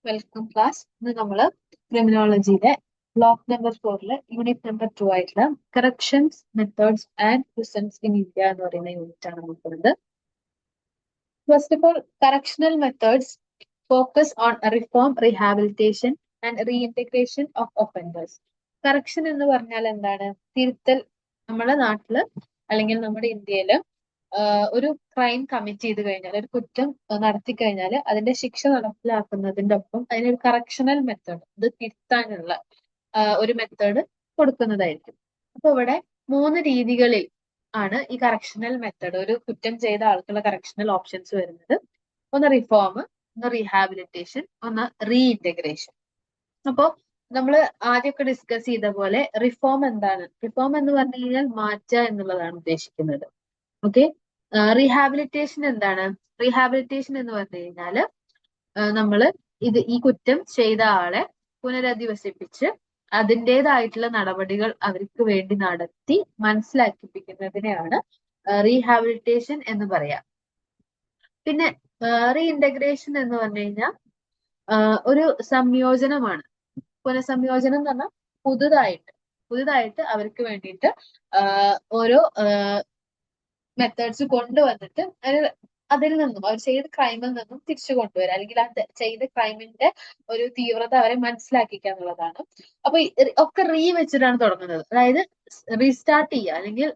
Welcome class. ഇന്ന് നമ്മള് ക്രിമിനോളജിയിലെ ബ്ലോക്ക് നമ്പർ 4 യൂണിറ്റ് നമ്പർ 2 ആയിട്ടുള്ള corrections methods and prisons in India എന്ന് പറയുന്ന യൂണിറ്റ് ആണ് നോക്കുന്നത്. First of all, correctional methods focus on reform, rehabilitation and reintegration of offenders. Correction എന്ന് പറഞ്ഞാൽ എന്താണ്? തിരുത്തൽ. നമ്മുടെ നാട്ടില് അല്ലെങ്കിൽ നമ്മുടെ ഇന്ത്യയില് ഒരു ക്രൈം കമ്മിറ്റ് ചെയ്ത് കഴിഞ്ഞാൽ, ഒരു കുറ്റം നടത്തി കഴിഞ്ഞാൽ അതിന്റെ ശിക്ഷ നടപ്പിലാക്കുന്നതിന്റെ ഒപ്പം അതിനൊരു കറക്ഷണൽ മെത്തേഡ്, ഇത് തിരുത്താനുള്ള ഒരു മെത്തേഡ് കൊടുക്കുന്നതായിരിക്കും. അപ്പൊ ഇവിടെ 3 രീതികളിൽ ആണ് ഈ കറക്ഷണൽ മെത്തേഡ്, ഒരു കുറ്റം ചെയ്ത ആൾക്കുള്ള കറക്ഷണൽ ഓപ്ഷൻസ് വരുന്നത്. ഒന്ന് റിഫോം, ഒന്ന് റീഹാബിലിറ്റേഷൻ, ഒന്ന് റീഇൻറ്റഗ്രേഷൻ. അപ്പോ നമ്മൾ ആദ്യമൊക്കെ ഡിസ്കസ് ചെയ്ത പോലെ റിഫോം എന്താണ്? റിഫോം എന്ന് പറഞ്ഞു കഴിഞ്ഞാൽ മാറ്റുക എന്നുള്ളതാണ് ഉദ്ദേശിക്കുന്നത്. ഓക്കെ. റീഹാബിലിറ്റേഷൻ എന്താണ്? റീഹാബിലിറ്റേഷൻ എന്ന് പറഞ്ഞു കഴിഞ്ഞാൽ നമ്മള് ഈ കുറ്റം ചെയ്ത ആളെ പുനരധിവസിപ്പിച്ച് അതിൻ്റെതായിട്ടുള്ള നടപടികൾ അവർക്ക് വേണ്ടി നടത്തി മനസ്സിലാക്കിപ്പിക്കുന്നതിനെയാണ് റീഹാബിലിറ്റേഷൻ എന്ന് പറയാം. പിന്നെ റീഇൻറ്റഗ്രേഷൻ എന്ന് പറഞ്ഞു കഴിഞ്ഞാൽ ഒരു സംയോജനമാണ്. പുനഃസംയോജനം എന്ന് പറഞ്ഞാൽ പുതുതായിട്ട് അവർക്ക് വേണ്ടിയിട്ട് ഓരോ മെത്തേഡ്സ് കൊണ്ടുവന്നിട്ട് അതിൽ നിന്നും, അവർ ചെയ്ത ക്രൈമിൽ നിന്നും തിരിച്ചു കൊണ്ടുവരിക, അല്ലെങ്കിൽ ആ ചെയ്ത ക്രൈമിന്റെ ഒരു തീവ്രത അവരെ മനസ്സിലാക്കിക്കുക എന്നുള്ളതാണ്. അപ്പൊ ഒക്കെ വെച്ചിട്ടാണ് തുടങ്ങുന്നത്. അതായത് റീസ്റ്റാർട്ട് ചെയ്യുക, അല്ലെങ്കിൽ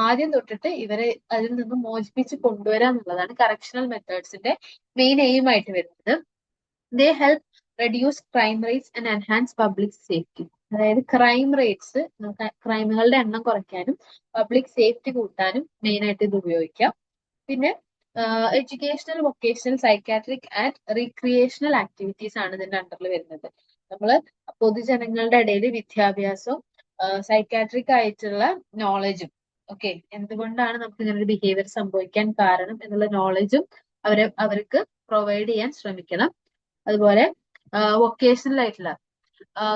ആദ്യം തൊട്ടിട്ട് ഇവരെ അതിൽ നിന്നും മോചിപ്പിച്ച് കൊണ്ടുവരിക എന്നുള്ളതാണ് കറക്ഷണൽ മെത്തേഡ്സിന്റെ മെയിൻ എയിം ആയിട്ട് വരുന്നത്. ദേ help reduce crime rates and enhance public safety. അതായത് ക്രൈം റേറ്റ്സ്, ക്രൈമുകളുടെ എണ്ണം കുറയ്ക്കാനും പബ്ലിക് സേഫ്റ്റി കൂട്ടാനും മെയിൻ ആയിട്ട് ഇത് ഉപയോഗിക്കാം. പിന്നെ educational, vocational, psychiatric and recreational activities ആണ് ഇതിന്റെ അണ്ടറിൽ വരുന്നത്. നമ്മൾ പൊതുജനങ്ങളുടെ ഇടയിൽ വിദ്യാഭ്യാസവും സൈക്കാട്രിക് ആയിട്ടുള്ള നോളജും, ഓക്കെ, എന്തുകൊണ്ടാണ് നമുക്ക് ഇങ്ങനെ ഒരു ബിഹേവിയർ സംഭവിക്കാൻ കാരണം എന്നുള്ള നോളജും അവർക്ക് പ്രൊവൈഡ് ചെയ്യാൻ ശ്രമിക്കണം. അതുപോലെ വൊക്കേഷണൽ ആയിട്ടുള്ള,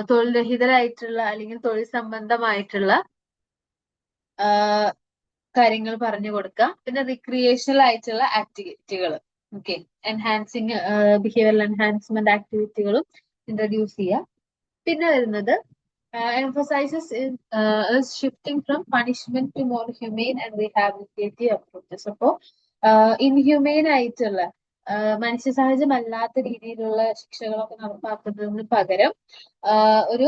തൊഴിൽ രഹിതരായിട്ടുള്ള അല്ലെങ്കിൽ തൊഴിൽ സംബന്ധമായിട്ടുള്ള കാര്യങ്ങൾ പറഞ്ഞു കൊടുക്കുക. പിന്നെ റിക്രിയേഷണൽ ആയിട്ടുള്ള ആക്ടിവിറ്റികൾ, ഓക്കെ, ബിഹേവിയറൽ എൻഹാൻസ്മെന്റ് ആക്ടിവിറ്റികളും ഇൻട്രൊഡ്യൂസ് ചെയ്യുക. പിന്നെ വരുന്നത് emphasizes is shifting from punishment to more humane and rehabilitative approaches. അപ്പോൾ ഇൻഹ്യൂമെയിൻ ആയിട്ടുള്ള, മനുഷ്യ സഹജമല്ലാത്ത രീതിയിലുള്ള ശിക്ഷകളൊക്കെ നടപ്പാക്കുന്നതിന് പകരം ഒരു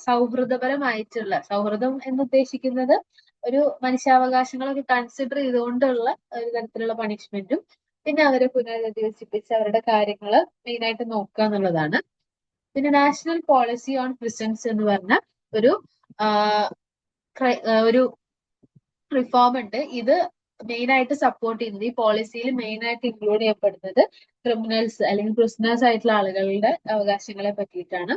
സൗഹൃദപരമായിട്ടുള്ള, സൗഹൃദം എന്ന് ഉദ്ദേശിക്കുന്നത് ഒരു മനുഷ്യാവകാശങ്ങളൊക്കെ കൺസിഡർ ചെയ്തുകൊണ്ടുള്ള ഒരു തരത്തിലുള്ള പണിഷ്മെന്റും, പിന്നെ അവരെ പുനരധിവസിപ്പിച്ച് അവരുടെ കാര്യങ്ങൾ മെയിനായിട്ട് നോക്കുക എന്നുള്ളതാണ്. പിന്നെ നാഷണൽ പോളിസി ഓൺ പ്രിസൺസ് എന്ന് പറഞ്ഞ ഒരു റിഫോം ഉണ്ട്. ഇത് മെയിൻ ആയിട്ട് സപ്പോർട്ട് ചെയ്യുന്നത്, ഈ പോളിസിയിൽ മെയിൻ ആയിട്ട് ഇൻക്ലൂഡ് ചെയ്യപ്പെടുന്നത് ക്രിമിനൽസ് അല്ലെങ്കിൽ പ്രിസണേഴ്സ് ആയിട്ടുള്ള ആളുകളുടെ അവകാശങ്ങളെ പറ്റിയിട്ടാണ്.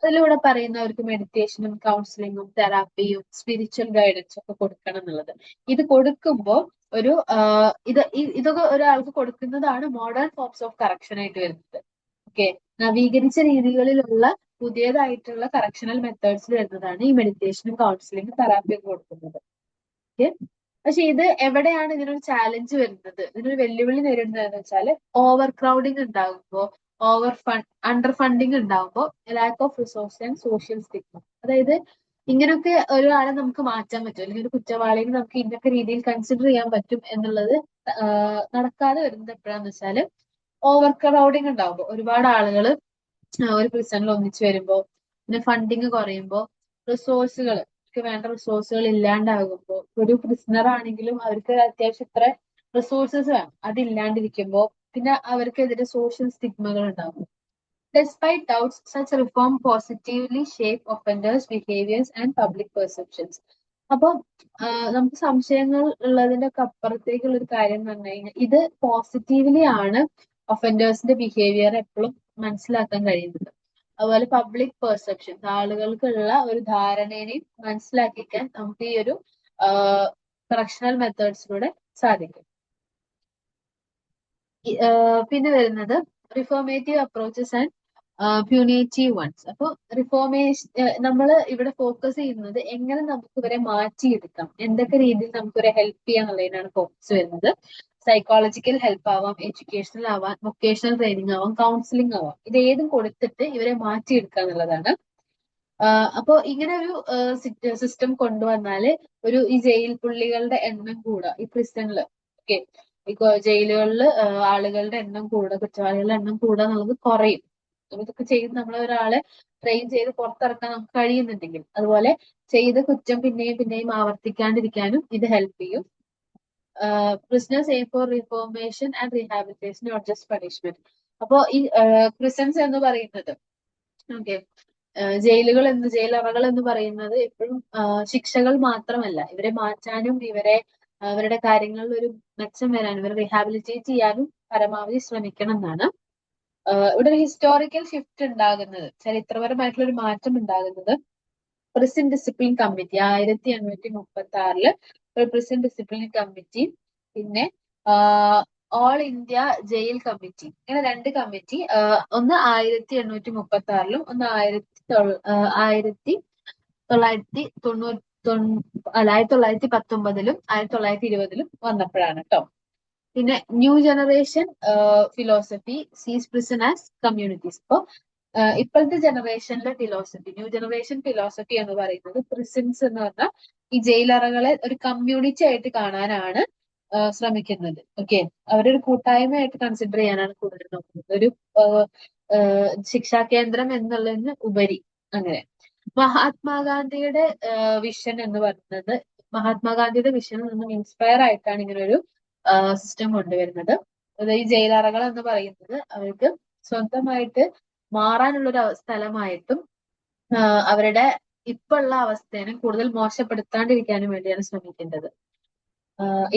അതിലൂടെ പറയുന്നവർക്ക് മെഡിറ്റേഷനും കൗൺസിലിങ്ങും തെറാപ്പിയും സ്പിരിച്വൽ ഗൈഡൻസും ഒക്കെ കൊടുക്കണം എന്നുള്ളത്. ഇത് കൊടുക്കുമ്പോൾ ഇതൊക്കെ ഒരാൾക്ക് കൊടുക്കുന്നതാണ് മോഡേൺ ഫോംസ് ഓഫ് കറക്ഷൻ ആയിട്ട് വരുന്നത്. ഓക്കെ, നവീകരിച്ച രീതികളിലുള്ള പുതിയതായിട്ടുള്ള കറക്ഷണൽ മെത്തേഡ്സ് വരുന്നതാണ് ഈ മെഡിറ്റേഷനും കൗൺസിലിങ്ങും തെറാപ്പിയും കൊടുക്കുന്നത്. ഓക്കെ, പക്ഷെ ഇത് എവിടെയാണ് ഇതിനൊരു ചാലഞ്ച് വരുന്നത്, ഇതിനൊരു വെല്ലുവിളി നേരിടുന്നതെന്ന് വെച്ചാൽ ഓവർ ക്രൗഡിങ് ഉണ്ടാകുമ്പോൾ, അണ്ടർ ഫണ്ടിങ് ഉണ്ടാകുമ്പോൾ, lack of resource and social stigma. അതായത് ഇങ്ങനെയൊക്കെ ഒരാളെ നമുക്ക് മാറ്റാൻ പറ്റും, അല്ലെങ്കിൽ ഒരു കുറ്റവാളിയെ നമുക്ക് ഇന്നൊക്കെ രീതിയിൽ കൺസിഡർ ചെയ്യാൻ പറ്റും എന്നുള്ളത് നടക്കാതെ വരുന്നത് എപ്പോഴാന്ന് വെച്ചാല് ഓവർ ക്രൗഡിങ് ഉണ്ടാകുമ്പോൾ, ഒരുപാട് ആളുകൾ ഒരു പ്രിസണിൽ ഒന്നിച്ചു വരുമ്പോൾ, പിന്നെ ഫണ്ടിങ് കുറയുമ്പോൾ, റിസോഴ്സുകൾ, വേണ്ട റിസോഴ്സുകൾ ഇല്ലാണ്ടാകുമ്പോൾ, ഒരു പ്രിസണർ ആണെങ്കിലും അവർക്ക് അത്യാവശ്യം ഇത്ര റിസോഴ്സസ് വേണം, അതില്ലാണ്ടിരിക്കുമ്പോൾ പിന്നെ അവർക്കെതിരെ സോഷ്യൽ സ്റ്റിഗ്മകൾ ഉണ്ടാകും. Despite doubts, such reform positively shape offenders' behaviors and public perceptions. അപ്പം നമുക്ക് സംശയങ്ങൾ ഉള്ളതിന്റെ ഒക്കെ അപ്പുറത്തേക്കുള്ള ഒരു കാര്യം എന്ന് പറഞ്ഞു കഴിഞ്ഞാൽ, ഇത് പോസിറ്റീവ്ലി ആണ് ഒഫൻഡേഴ്സിന്റെ ബിഹേവിയർ എപ്പോഴും മനസ്സിലാക്കാൻ കഴിയുന്നത്. അതുപോലെ പബ്ലിക് പെർസെപ്ഷൻ, ആളുകൾക്കുള്ള ഒരു ധാരണയെയും മനസ്സിലാക്കിക്കാൻ നമുക്ക് ഈ ഒരു കറക്ഷണൽ മെത്തേഡ്സിലൂടെ സാധിക്കും. പിന്നെ വരുന്നത് റിഫോർമേറ്റീവ് അപ്രോച്ചസ് ആൻഡ് പ്യൂനേറ്റീവ് വൺസ്. അപ്പോൾ നമ്മൾ ഇവിടെ ഫോക്കസ് ചെയ്യുന്നത് എങ്ങനെ നമുക്ക് ഇവരെ മാറ്റിയെടുക്കാം, എന്തൊക്കെ രീതിയിൽ നമുക്ക് ഇവരെ ഹെൽപ്പ് ചെയ്യാന്നുള്ളതിനാണ് ഫോക്കസ് വരുന്നത്. സൈക്കോളജിക്കൽ ഹെൽപ്പ് ആവാം, എഡ്യൂക്കേഷണൽ ആവാം, വൊക്കേഷണൽ ട്രെയിനിങ് ആവാം, കൗൺസിലിംഗ് ആവാം. ഇത് ഏതും കൊടുത്തിട്ട് ഇവരെ മാറ്റിയെടുക്കുക എന്നുള്ളതാണ്. അപ്പോ ഇങ്ങനെ ഒരു സിസ്റ്റം കൊണ്ടുവന്നാല് ഈ ജയിൽ പുള്ളികളുടെ എണ്ണം കൂടുക, ഈ പ്രിസണില്. ഓക്കെ, ഈ ജയിലുകളിൽ ആളുകളുടെ എണ്ണം കൂടുക, കുറ്റവാളികളുടെ എണ്ണം കൂടുക എന്നുള്ളത് കുറയും. ഇതൊക്കെ ചെയ്ത് ഒരാളെ ട്രെയിൻ ചെയ്ത് പുറത്തിറക്കാൻ നമുക്ക് കഴിയുന്നുണ്ടെങ്കിൽ, അതുപോലെ ചെയ്ത കുറ്റം പിന്നെയും പിന്നെയും ആവർത്തിക്കാണ്ടിരിക്കാനും ഇത് ഹെൽപ്പ് ചെയ്യും. Prisoners aim for reformation and rehabilitation not just punishment. അപ്പോ ഈ പ്രിസൺസ് എന്ന് പറയുന്നത്, ഓക്കെ, ജയിലറകൾ എന്ന് പറയുന്നത് എപ്പോഴും ശിക്ഷകൾ മാത്രമല്ല, ഇവരെ മാറ്റാനും അവരുടെ കാര്യങ്ങളിൽ ഒരു മെച്ചം വരാനും ഇവരെ റീഹാബിലിറ്റേറ്റ് ചെയ്യാനും പരമാവധി ശ്രമിക്കണം എന്നാണ്. ഇവിടെ ഒരു ഹിസ്റ്റോറിക്കൽ ഷിഫ്റ്റ് ഉണ്ടാകുന്നത്, ചരിത്രപരമായിട്ടുള്ള ഒരു മാറ്റം ഉണ്ടാകുന്നത് പ്രിസൺ ഡിസിപ്ലിൻ കമ്മിറ്റി 1836 ഒരു പ്രിസൺ ഡിസിപ്ലിൻ കമ്മിറ്റി, പിന്നെ ഓൾ ഇന്ത്യ ജയിൽ കമ്മിറ്റി, ഇങ്ങനെ രണ്ട് കമ്മിറ്റി, ഒന്ന് 1836 ഒന്ന് 1919 1920 വന്നപ്പോഴാണ് കേട്ടോ. പിന്നെ ന്യൂ ജനറേഷൻ ഫിലോസഫി സീസ് പ്രിസൺ ആസ് കമ്മ്യൂണിറ്റീസ്. അപ്പൊ ഇപ്പോഴത്തെ ജനറേഷനിലെ ഫിലോസഫി, ന്യൂ ജനറേഷൻ ഫിലോസഫി എന്ന് പറയുന്നത് പ്രിസൺസ് എന്ന് പറഞ്ഞാൽ ഈ ജയിലറകളെ ഒരു കമ്മ്യൂണിറ്റി ആയിട്ട് കാണാനാണ് ശ്രമിക്കുന്നത്. ഓക്കെ, അവരൊരു കൂട്ടായ്മയായിട്ട് കൺസിഡർ ചെയ്യാനാണ് കൂടുതൽ നോക്കുന്നത്, ഒരു ശിക്ഷാ കേന്ദ്രം എന്നുള്ളതിന് ഉപരി. അങ്ങനെ മഹാത്മാഗാന്ധിയുടെ വിഷൻ എന്ന് പറയുന്നത്, മഹാത്മാഗാന്ധിയുടെ വിഷനിൽ നിന്നും ഇൻസ്പയർ ആയിട്ടാണ് ഇങ്ങനെ ഒരു സിസ്റ്റം കൊണ്ടുവരുന്നത്. ഈ ജയിലറകൾ എന്ന് പറയുന്നത് അവർക്ക് സ്വന്തമായിട്ട് മാറാനുള്ളൊരു സ്ഥലമായിട്ടും അവരുടെ ഇപ്പോഴുള്ള അവസ്ഥേനെ കൂടുതൽ മോശപ്പെടുത്താണ്ടിരിക്കാനും വേണ്ടിയാണ് ശ്രമിക്കേണ്ടത്.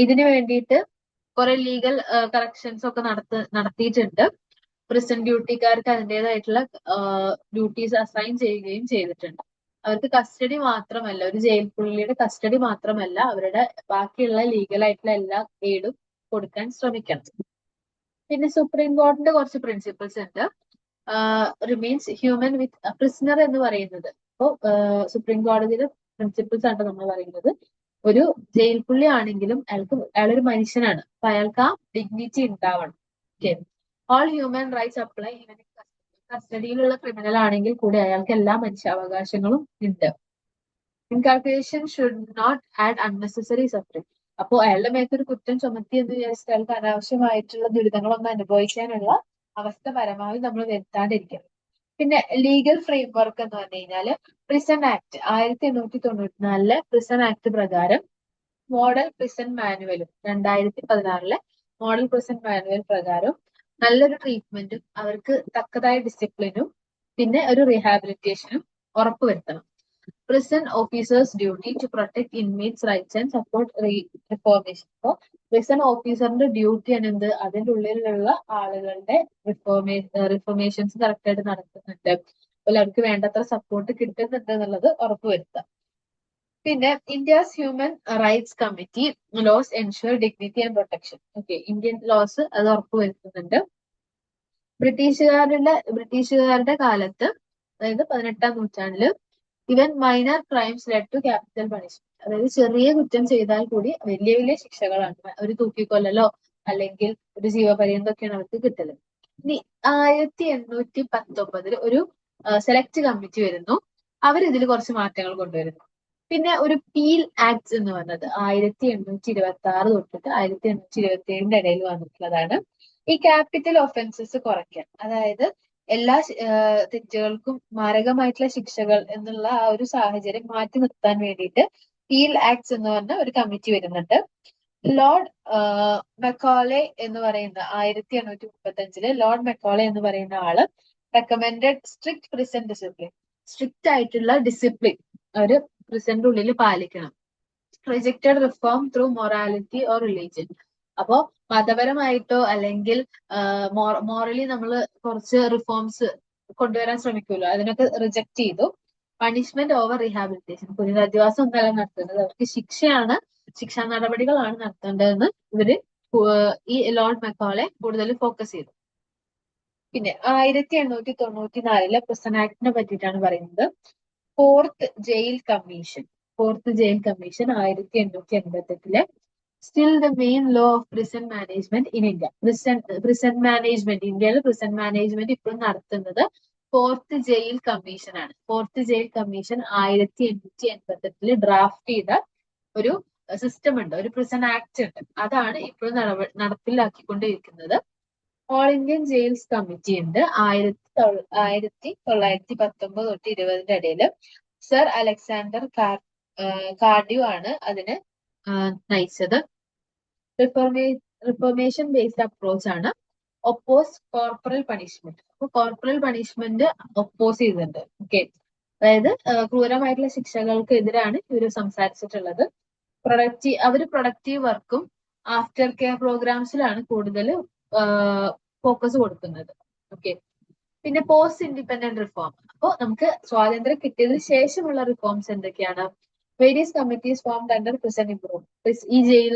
ഇതിനു വേണ്ടിയിട്ട് കുറെ ലീഗൽ കറക്ഷൻസ് ഒക്കെ നടത്തിയിട്ടുണ്ട്. പ്രിസൺ ഡ്യൂട്ടിക്കാർക്ക് അതിൻ്റെതായിട്ടുള്ള ഡ്യൂട്ടീസ് അസൈൻ ചെയ്യുകയും ചെയ്തിട്ടുണ്ട്. അവർക്ക് കസ്റ്റഡി മാത്രമല്ല, ഒരു ജയിൽ പുള്ളിയുടെ കസ്റ്റഡി മാത്രമല്ല, അവരുടെ ബാക്കിയുള്ള ലീഗലായിട്ടുള്ള എല്ലാ എയ്ഡും കൊടുക്കാൻ ശ്രമിക്കണം. പിന്നെ സുപ്രീം കോടതിന്റെ കുറച്ച് പ്രിൻസിപ്പിൾസ് ഉണ്ട്. റിമെയിൻസ് ഹ്യൂമൻ വിത്ത് പ്രിസണർ എന്ന് പറയുന്നത്. അപ്പോൾ സുപ്രീം കോടതിയുടെ പ്രിൻസിപ്പിൾസ് ആണ് നമ്മൾ പറയുന്നത്. ഒരു ജയിൽ പുള്ളി ആണെങ്കിലും അയാളൊരു മനുഷ്യനാണ്, അപ്പൊ അയാൾക്ക് ആ ഡിഗ്നിറ്റി ഉണ്ടാവണം. Okay, all human rights apply even കസ്റ്റഡിയിലുള്ള ക്രിമിനൽ ആണെങ്കിൽ കൂടി അയാൾക്ക് എല്ലാ മനുഷ്യാവകാശങ്ങളും ഉണ്ട്. Incarceration should not add unnecessary suffering. അപ്പോൾ അയാളുടെ മേത്തൊരു കുറ്റം ചുമത്തി എന്ന് വിചാരിച്ചിട്ട് അയാൾക്ക് അനാവശ്യമായിട്ടുള്ള ദുരിതങ്ങളൊന്നും അനുഭവിക്കാനുള്ള അവസ്ഥ പരമാവധി നമ്മൾ വരുത്താണ്ടിരിക്കണം. പിന്നെ ലീഗൽ ഫ്രെയിംവർക്ക് എന്ന് പറഞ്ഞു കഴിഞ്ഞാൽ പ്രിസൺ ആക്ട് 1894 പ്രിസൺ ആക്ട് പ്രകാരം മോഡൽ പ്രിസൺ മാനുവലും 2016 മോഡൽ പ്രിസൺ മാനുവൽ പ്രകാരം നല്ലൊരു ട്രീറ്റ്മെന്റും അവർക്ക് തക്കതായ ഡിസിപ്ലിനും പിന്നെ ഒരു റീഹാബിലിറ്റേഷനും ഉറപ്പുവരുത്തണം. Prison officers duty to protect inmates rights and support reformation. അപ്പോൾ പ്രിസൺ ഓഫീസറിന്റെ ഡ്യൂട്ടിയാണ് എന്ത്, അതിൻ്റെ ഉള്ളിലുള്ള ആളുകളുടെ റിഫോർമേഷൻസ് കറക്റ്റ് ആയിട്ട് നടക്കുന്നുണ്ട്, അതുപോലെ അവർക്ക് വേണ്ടത്ര സപ്പോർട്ട് കിട്ടുന്നുണ്ട് എന്നുള്ളത് ഉറപ്പുവരുത്താം. പിന്നെ India's human rights committee laws ensure dignity and protection. Okay, Indian laws അത് ഉറപ്പുവരുത്തുന്നുണ്ട്. ബ്രിട്ടീഷുകാരുടെ കാലത്ത്, അതായത് 18ാം നൂറ്റാണ്ടില് even minor crimes led to capital punishment. അതായത് ചെറിയ കുറ്റം ചെയ്താൽ കൂടി വലിയ വലിയ ശിക്ഷകളാണ്, ഒരു തൂക്കിക്കൊല്ലലോ അല്ലെങ്കിൽ ഒരു ജീവപര്യന്തമൊക്കെയാണ് അവർക്ക് കിട്ടല്. ഇനി 1819 ഒരു സെലക്ട് കമ്മിറ്റി വരുന്നു, അവരിതിൽ കുറച്ച് മാറ്റങ്ങൾ കൊണ്ടുവരുന്നു. പിന്നെ ഒരു പീൽ ആക്ട് എന്ന് പറഞ്ഞത് 1826 തൊട്ടിട്ട് 1827 ഇടയിൽ വന്നിട്ടുള്ളതാണ്. ഈ ക്യാപിറ്റൽ ഒഫൻസസ് കുറയ്ക്കാൻ, അതായത് എല്ലാ തെറ്റുകൾക്കും മാരകമായിട്ടുള്ള ശിക്ഷകൾ എന്നുള്ള ആ ഒരു സാഹചര്യം മാറ്റി നിർത്താൻ വേണ്ടിയിട്ട് പീൽ ആക്ട്സ് എന്ന് പറഞ്ഞ ഒരു കമ്മിറ്റി വരുന്നുണ്ട്. ലോർഡ് മെക്കോളെ എന്ന് പറയുന്ന 1835 ലോർഡ് മെക്കോളെ എന്ന് പറയുന്ന ആള് recommended strict prison discipline. Strict ആയിട്ടുള്ള ഡിസിപ്ലിൻ ഒരു പ്രിസന്റെ ഉള്ളിൽ പാലിക്കണം. Rejected reform through morality or religion. അപ്പോ മതപരമായിട്ടോ അല്ലെങ്കിൽ മോറലി നമ്മൾ കുറച്ച് റിഫോംസ് കൊണ്ടുവരാൻ ശ്രമിക്കുമല്ലോ, അതിനൊക്കെ റിജക്ട് ചെയ്തു. പണിഷ്മെന്റ് ഓവർ റീഹാബിലിറ്റേഷൻ, പുനരധിവാസം ഒന്നല്ല നടത്തേണ്ടത്, അവർക്ക് ശിക്ഷാ നടപടികളാണ് നടത്തേണ്ടതെന്ന് ഇവര് ഈ ലോർഡ് മെക്കോളെ കൂടുതൽ ഫോക്കസ് ചെയ്തു. പിന്നെ 1894 പ്രിസൺ ആക്ടിനെ പറ്റിയിട്ടാണ് പറയുന്നത്. Fourth jail commission 1888 still the main law of prison management in India. Prison management, ഇന്ത്യയിൽ പ്രിസൺ മാനേജ്മെന്റ് ഇപ്പോഴും നടത്തുന്നത് ഫോർത്ത് ജയിൽ കമ്മീഷൻ ആണ്. ഫോർത്ത് ജയിൽ കമ്മീഷൻ 1888 ഡ്രാഫ്റ്റ് ചെയ്ത ഒരു സിസ്റ്റം ഉണ്ട്, ഒരു പ്രിസൺ ആക്ട് ഉണ്ട്. അതാണ് ഇപ്പോഴും നടപ്പിലാക്കിക്കൊണ്ടിരിക്കുന്നത്. ഓൾ ഇന്ത്യൻ ജയിൽസ് കമ്മിറ്റി ഉണ്ട്. 1919 തൊട്ട് 20 ഇടയിൽ സർ അലക്സാണ്ടർ കാർഡ്യൂ ആണ് അതിന് നയിച്ചത്. റിഫോർമേഷൻ ബേസ്ഡ് അപ്രോച്ച് ആണ്. Oppose corporal punishment. അപ്പൊ കോർപ്പറൽ പണിഷ്മെന്റ് ഒപ്പോസ് ചെയ്തിട്ടുണ്ട്. ഓക്കെ, അതായത് ക്രൂരമായിട്ടുള്ള ശിക്ഷകൾക്ക് എതിരാണ് ഇവർ സംസാരിച്ചിട്ടുള്ളത്. അവര് പ്രൊഡക്റ്റീവ് വർക്കും ആഫ്റ്റർ കെയർ പ്രോഗ്രാംസിലാണ് കൂടുതൽ ഫോക്കസ് കൊടുക്കുന്നത്. ഓക്കെ, പിന്നെ പോസ്റ്റ് ഇൻഡിപെൻഡന്റ് റിഫോം. അപ്പോൾ നമുക്ക് സ്വാതന്ത്ര്യം കിട്ടിയതിനു ശേഷമുള്ള റിഫോംസ് എന്തൊക്കെയാണ്? Various committees formed under prison improvement. ഈ ജയിൽ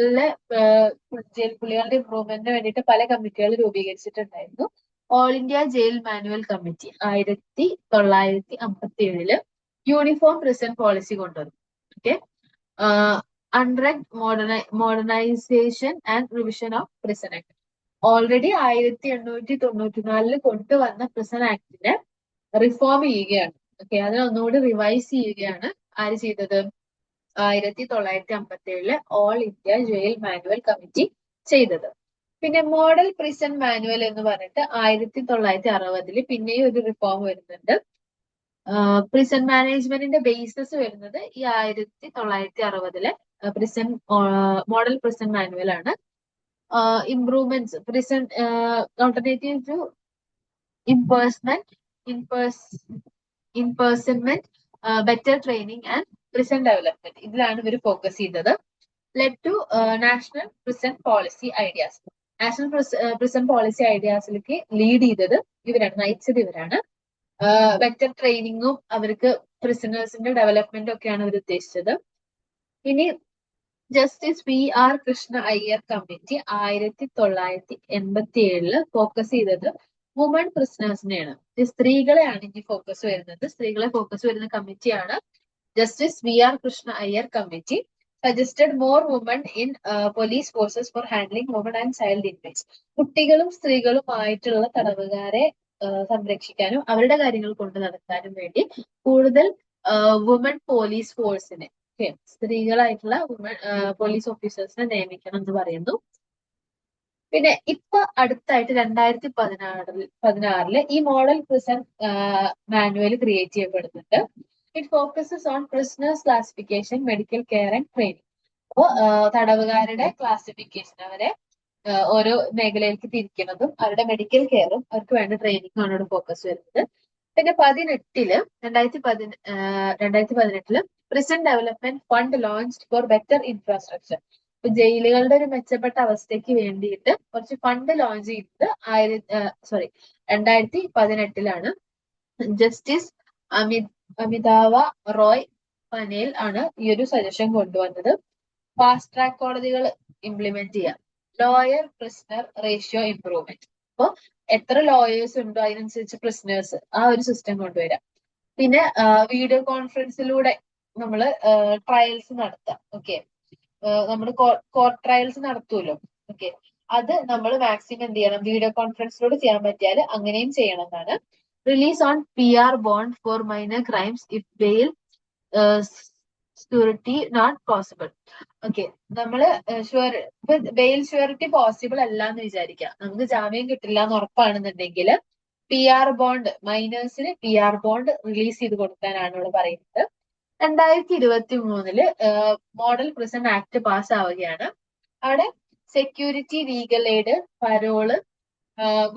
പുള്ളികളുടെ ഇംപ്രൂവ്മെന്റിന് വേണ്ടിയിട്ട് പല കമ്മിറ്റികൾ രൂപീകരിച്ചിട്ടുണ്ടായിരുന്നു. All India jail manual committee 1957 uniform prison policy കൊണ്ടുവന്നു. ഓക്കെ, അൺറെഡ് modernization and revision of prison act. Already 1894 കൊണ്ടുവന്ന പ്രിസൺ ആക്ടിനെ റിഫോം ചെയ്യുകയാണ്. ഓക്കെ, അതിനെ ഒന്നുകൂടി റിവൈസ് ചെയ്യുകയാണ് ആര് ചെയ്തത്? 1957 all India jail manual committee ചെയ്തത്. പിന്നെ മോഡൽ പ്രിസൺ മാനുവൽ എന്ന് പറഞ്ഞിട്ട് 1960 പിന്നെയും ഒരു റിഫോം വരുന്നുണ്ട്. പ്രിസൺ മാനേജ്മെന്റിന്റെ ബേസിസ് വരുന്നത് ഈ 1960 പ്രിസൺ മോഡൽ പ്രിസൺ മാനുവൽ ആണ്. Improvements prison alternative to imprisonment, better training and prison development, ഇതിലാണ് ഇവർ ഫോക്കസ് ചെയ്തത്. Led to national prison policy ideas. നാഷണൽ പ്രിസൺ പോളിസി ഐഡിയാസിലേക്ക് ലീഡ് ചെയ്തത് ഇവരാണ്, നയിച്ചത് ഇവരാണ്. ബെറ്റർ ട്രെയിനിങ്ങും അവർക്ക് പ്രിസണേഴ്സിന്റെ ഡെവലപ്മെന്റും ഒക്കെയാണ് അവർ ഉദ്ദേശിച്ചത്. ഇനി justice PR Krishna Iyer committee 1987 focus ചെയ്തത് വുമൺ പ്രിസണേഴ്സിനെയാണ്. സ്ത്രീകളെയാണ് ഇനി ഫോക്കസ് വരുന്നത്. സ്ത്രീകളെ ഫോക്കസ് വരുന്ന കമ്മിറ്റിയാണ് justice VR Krishna Iyer committee. Suggested more woman in police forces for handling woman and child inmates. കുട്ടികളും സ്ത്രീകളുമായിട്ടുള്ള തടവുകാരെ സംരക്ഷിക്കാനും അവരുടെ കാര്യങ്ങൾ കൊണ്ട് നടത്താനും വേണ്ടി കൂടുതൽ വുമൺ പോലീസ് ഫോഴ്സിനെ, സ്ത്രീകളായിട്ടുള്ള വുമൺ പോലീസ് ഓഫീസേഴ്സിനെ നിയമിക്കണം എന്ന് പറയുന്നു. പിന്നെ ഇപ്പൊ അടുത്തായിട്ട് 2016 ഈ മോഡൽ പ്രിസൺ മാനുവൽ ക്രിയേറ്റ് ചെയ്യപ്പെടുന്നുണ്ട്. It focuses on prisoners classification, medical care and training. അപ്പോൾ തടവുകാരുടെ ക്ലാസിഫിക്കേഷൻ, അവരെ ഓരോ മേഖലയിലേക്ക് തിരിക്കുന്നതും അവരുടെ മെഡിക്കൽ കെയറും അവർക്ക് വേണ്ട ട്രെയിനിങ്ങും ആണ് ഫോക്കസ് വരുന്നത്. പിന്നെ 2018 prison development fund launched four better infrastructure. ഇപ്പൊ ജയിലുകളുടെ ഒരു മെച്ചപ്പെട്ട അവസ്ഥയ്ക്ക് വേണ്ടിയിട്ട് കുറച്ച് ഫണ്ട് ലോഞ്ച് ചെയ്തത് 2018 ജസ്റ്റിസ് അമിതാവ റോയ് പനേൽ ആണ് ഈ ഒരു സജഷൻ കൊണ്ടുവന്നത്. ഫാസ്റ്റ് ട്രാക്ക് കോടതികൾ ഇംപ്ലിമെന്റ് ചെയ്യാം. Lawyer prisoner ratio improvement. അപ്പോൾ എത്ര ലോയേഴ്സ് ഉണ്ടോ അതിനനുസരിച്ച് പ്രിസണേഴ്സ്, ആ ഒരു സിസ്റ്റം കൊണ്ടുവരാം. പിന്നെ വീഡിയോ കോൺഫറൻസിലൂടെ നമ്മൾ ട്രയൽസ് നടത്താം. ഓക്കെ, നമ്മൾ കോർട്ട് ട്രയൽസ് നടത്തുമല്ലോ. ഓക്കെ, അത് നമ്മൾ മാക്സിമം എന്ത് ചെയ്യണം? വീഡിയോ കോൺഫറൻസിലൂടെ ചെയ്യാൻ പറ്റിയാൽ അങ്ങനെയും ചെയ്യണം എന്നാണ്. Release on PR bond for minor crimes if bail surety not possible. Okay, നമ്മള് ബെയിൽ ഷ്യൂരിറ്റി പോസിബിൾ അല്ല എന്ന് വിചാരിക്കാം. നമുക്ക് ജാമ്യം കിട്ടില്ല എന്ന് ഉറപ്പാണെന്നുണ്ടെങ്കിൽ PR ബോണ്ട്, മൈനേഴ്സിന് PR ബോണ്ട് റിലീസ് ചെയ്ത് കൊടുക്കാനാണ് ഇവിടെ പറയുന്നത്. 2023 മോഡൽ പ്രിസൺ ആക്ട് പാസ് ആവുകയാണ്. അവിടെ security, legal aid, parole,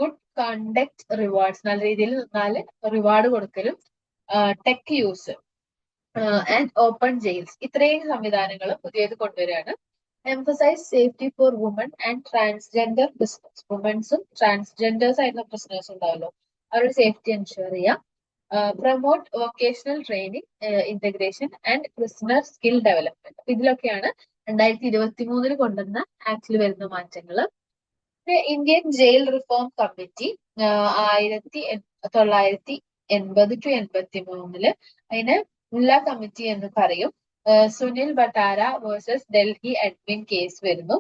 good conduct rewards, നല്ല രീതിയിൽ നിന്നാൽ റിവാർഡ് കൊടുക്കലും, tech use and open jails, ഇത്രയും സംവിധാനങ്ങൾ പുതിയത് കൊണ്ടുവരികയാണ്. Emphasize safety for women and transgender prisoners. വുമൻസും ട്രാൻസ്ജെൻഡേഴ്സ് ആയിട്ടുള്ള പ്രിസണേഴ്സ് ഉണ്ടാവല്ലോ, അവരുടെ സേഫ്റ്റി എൻഷുർ ചെയ്യാം. Promote vocational training, integration and prisoner skill development. ഇതിലൊക്കെയാണ് 2023 കൊണ്ടുവന്ന ആക്ടിൽ വരുന്ന മാറ്റങ്ങൾ. Indian jail reform committee 1980 to 83 അതിനെ മുല്ല കമ്മിറ്റി എന്ന് പറയും. Sunil Batra versus Delhi admin case വരുന്നു.